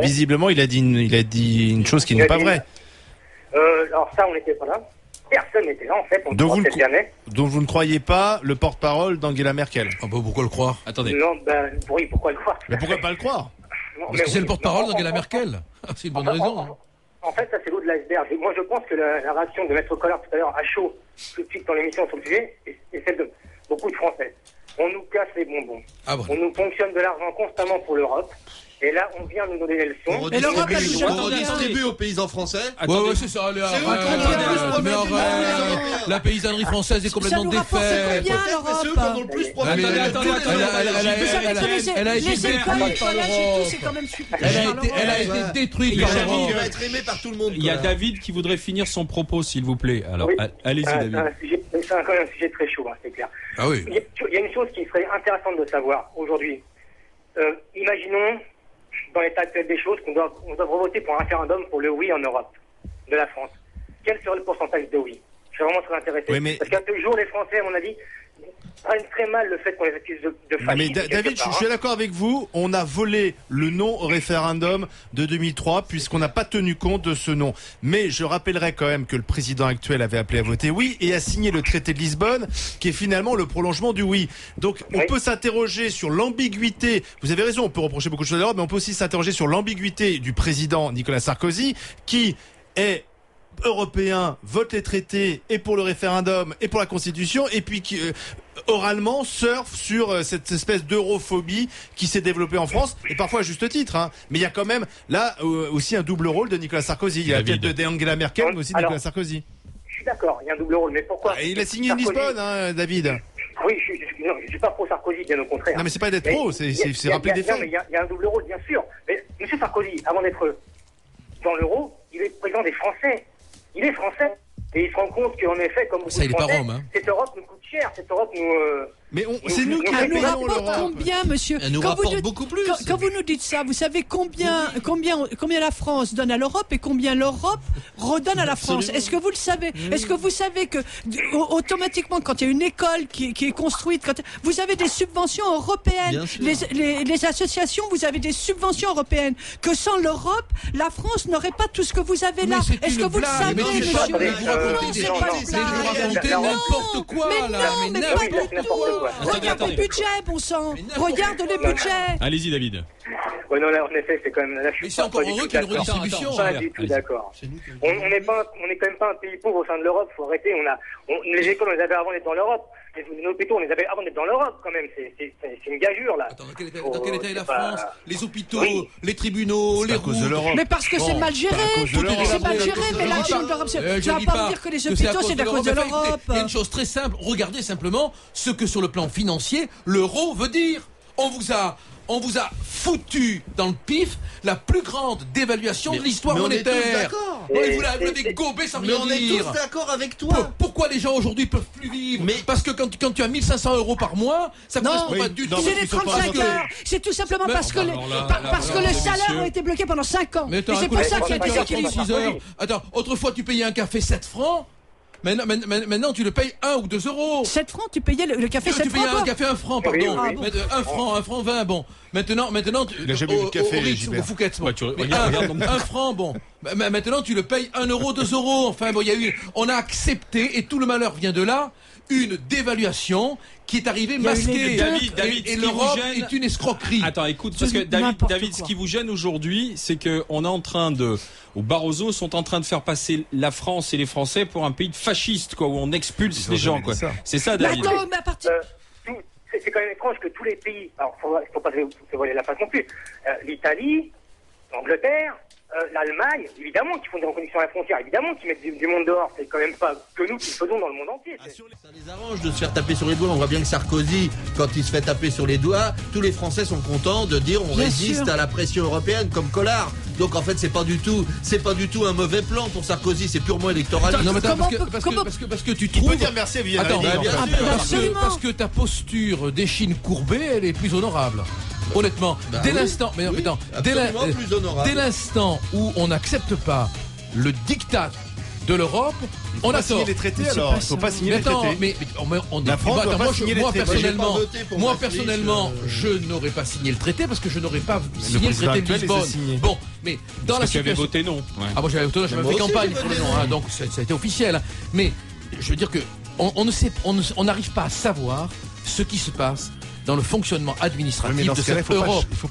visiblement, il a dit une chose qui n'est pas vraie. Alors ça, on n'était pas là. Personne n'était là, en fait. Donc vous ne croyez pas le porte-parole d'Angela Merkel? Ah bah pourquoi le croire? Attendez. Non, oui, pourquoi le croire? Mais pourquoi pas le croire? Parce que c'est le porte-parole d'Angela Merkel. C'est une bonne raison. En fait, ça c'est l'eau de l'iceberg. Moi, je pense que la réaction de Maître Collard tout à l'heure à chaud, tout de suite dans l'émission sur le sujet, est celle de beaucoup de Français. On nous casse les bonbons. Ah bon. On nous ponctionne de l'argent constamment pour l'Europe. Et là, on vient nous donner des leçons. On redistribue aux paysans français. Ouais, c'est ça. La paysannerie française est complètement défaite. C'est eux qui en ont le plus profité. Elle a été détruite par l'Europe. Elle a été détruite par l'Europe. Il va être aimé par tout le monde. Il y a David qui voudrait finir son propos, s'il vous plaît. Alors, allez-y, David. C'est quand même un sujet très chaud, c'est clair. Ah oui. Il y a une chose qui serait intéressante de savoir aujourd'hui. Imaginons, dans l'état actuel des choses, qu'on doit voter pour un référendum pour le oui en Europe, de la France. Quel serait le pourcentage de oui? Je suis vraiment très intéressé. Oui, mais... Parce qu'à ce jour, les Français, à mon avis, prennent très mal le fait qu'on les accuse de fascisme. Mais David, je suis d'accord avec vous. On a volé le non au référendum de 2003 puisqu'on n'a pas tenu compte de ce non. Mais je rappellerai quand même que le président actuel avait appelé à voter oui et a signé le traité de Lisbonne qui est finalement le prolongement du oui. Donc on peut s'interroger sur l'ambiguïté. Vous avez raison, on peut reprocher beaucoup de choses à l'Europe, mais on peut aussi s'interroger sur l'ambiguïté du président Nicolas Sarkozy qui est européen, vote les traités et pour le référendum et pour la Constitution et puis qui oralement surfe sur cette espèce d'europhobie qui s'est développée en France et parfois à juste titre. Hein. Mais il y a quand même là aussi un double rôle de Nicolas Sarkozy. Il y a peut-être d'Angela Merkel mais aussi de Nicolas Sarkozy. Je suis d'accord, il y a un double rôle, mais pourquoi il a signé Lisbonne, hein, David. Oui, je suis pas pro Sarkozy, bien au contraire. Non mais c'est pas d'être pro, c'est rappeler des faits. Non mais il y a un double rôle, bien sûr. Mais M. Sarkozy, avant d'être dans l'euro, il est président des Français. Il est français. Et il se rend compte qu'en effet, comme beaucoup de Français, cette Europe nous coûte cher. Cette Europe nous... Mais c'est nous qui nous rapporte combien, monsieur? Elle nous rapporte beaucoup plus. Quand vous nous dites ça, vous savez combien la France donne à l'Europe et combien l'Europe redonne à la France? Est-ce que vous le savez? Est-ce que vous savez que automatiquement, quand il y a une école qui est construite, vous avez des subventions européennes, les associations, vous avez des subventions européennes, que sans l'Europe, la France n'aurait pas tout ce que vous avez là. Est-ce que vous le savez, monsieur? Vous racontez n'importe quoi, là. Mais n'importe quoi. Regarde les budgets, bon sang. Regarde les budgets. Allez-y, David. Ouais, non, là, en effet, c'est quand même... Là, mais c'est encore heureux qu'il y ait une redistribution. Pas du tout d'accord. On est quand même pas un pays pauvre au sein de l'Europe, faut arrêter. Les écoles, on les avait avant d'être dans l'Europe. Les hôpitaux, on les avait avant d'être dans l'Europe, quand même. C'est une gageure, là. Attends, dans quel état est la France? Les hôpitaux, les tribunaux, les routes. Mais parce que c'est mal géré. C'est mal géré, mais l'argent de l'Europe, ça va pas dire que les hôpitaux, c'est à cause de l'Europe. Il y a une chose très simple. Regardez simplement ce que sur le plan financier, l'euro veut dire. On vous a foutu dans le pif la plus grande dévaluation de l'histoire monétaire. On est tous d'accord. Vous l'avez gobé sans rien dire. Mais on est tous d'accord avec toi. Pourquoi les gens aujourd'hui peuvent plus vivre? Parce que quand tu as 1500 € par mois, ça ne correspond pas du tout. C'est les 35 heures. C'est tout simplement parce que les salaires ont été bloqués pendant 5 ans. Et c'est pour ça qu'il y a des équilibres. Attends, autrefois tu payais un café 7 francs. Maintenant, tu le payes 1 ou 2 €. 7 francs, tu payais le café 7 francs. Tu payais un café 1 franc, pardon. 1 franc 20, bon. Maintenant, il n'a jamais bu de café, au Fouquet, bon. 1 franc, bon. Maintenant, tu le payes 1 €, 2 €. Enfin, bon, on a accepté, et tout le malheur vient de là, une dévaluation qui est arrivée masquée. David, et l'Europe est une escroquerie. Attends, écoute, parce que David, ce qui vous gêne aujourd'hui, c'est que Barroso sont en train de faire passer la France et les Français pour un pays de fascistes, quoi, où on expulse les gens, quoi. C'est ça, David. C'est quand même étrange que tous les pays, alors faut pas se voiler la face non plus, l'Italie, l'Angleterre, l'Allemagne, évidemment qu'ils font des reconnaissances à la frontière, évidemment qu'ils mettent du monde dehors, c'est quand même pas que nous qui le faisons dans le monde entier. Ça les arrange de se faire taper sur les doigts. On voit bien que Sarkozy, quand il se fait taper sur les doigts, tous les Français sont contents de dire on résiste à la pression européenne comme Collard. Donc en fait c'est pas du tout un mauvais plan pour Sarkozy, c'est purement électoral. Non, mais parce que tu trouves. Tu peux dire merci à Vienne. Parce que ta posture d'échine courbée, elle est plus honorable. Honnêtement, dès l'instant où on n'accepte pas le diktat de l'Europe, on a signé tort. les traités Mais c'est alors. pas Il faut ça. pas signer Mais les attends, traités. mais on La France doit pas signer les moi traités. personnellement, J'ai pas voté pour moi Maastricht, personnellement, je n'aurais pas signé le traité parce que je n'aurais pas signé le président traité de actuel les a Lisbonne. signés. Bon, mais dans la Parce que tu avais situation. voté non. Ouais. Ah moi j'avais voté, j'avais moi fait aussi, campagne j'ai pour le voté nom, non. hein, donc ça a été officiel. Hein. Mais je veux dire que on n'arrive pas à savoir ce qui se passe dans le fonctionnement administratif Mais dans de ce cas-là, cette Europe. il faut